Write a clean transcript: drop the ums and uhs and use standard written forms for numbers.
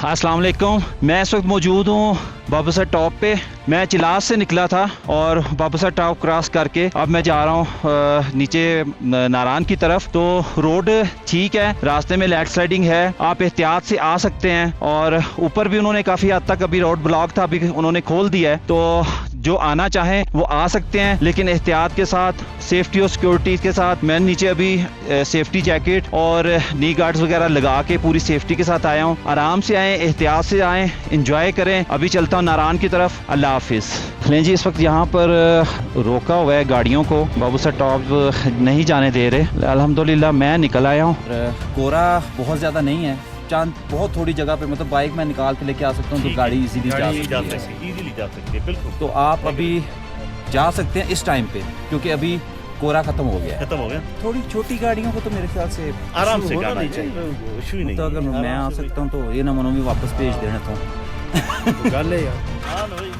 अस्सलाम वालेकुम। मैं इस वक्त मौजूद हूँ बाबूसर टॉप पे। मैं चिलास से निकला था और बाबूसर टॉप क्रॉस करके अब मैं जा रहा हूँ नीचे नारान की तरफ। तो रोड ठीक है, रास्ते में लैंड स्लाइडिंग है, आप एहतियात से आ सकते हैं। और ऊपर भी उन्होंने काफ़ी हद तक अभी रोड ब्लॉक था, अभी उन्होंने खोल दिया है, तो जो आना चाहें वो आ सकते हैं, लेकिन एहतियात के साथ, सेफ्टी और सिक्योरिटी के साथ। मैं नीचे अभी सेफ्टी जैकेट और नी गार्ड्स वगैरह लगा के पूरी सेफ्टी के साथ आया हूँ। आराम से आएँ, एहतियात से आएँ, इंजॉय करें। अभी चलता हूँ नारान की तरफ। अल्लाह हाफिज़। लें जी, इस वक्त यहाँ पर रोका हुआ है गाड़ियों को, बाबूसर टॉप नहीं जाने दे रहे। अल्हम्दुलिल्लाह मैं निकल आया हूँ। कोहरा बहुत ज़्यादा नहीं है, चांद बहुत थोड़ी जगह पे, मतलब बाइक में निकाल के लेके आ सकता हूँ तो गाड़ी इजीली जा सकती है। बिल्कुल। तो आप अभी जा सकते हैं इस टाइम पे, क्योंकि अभी कोहरा खत्म हो गया है। थोड़ी छोटी गाड़ियों को तो मेरे ख्याल से आराम से होना गाड़ी नहीं चाहिए। इशू ही नहीं तो अगर मैं आ सकता हूँ तो ये ना मनो भी वापस भेज देना तो गल है यार। हाँ भाई।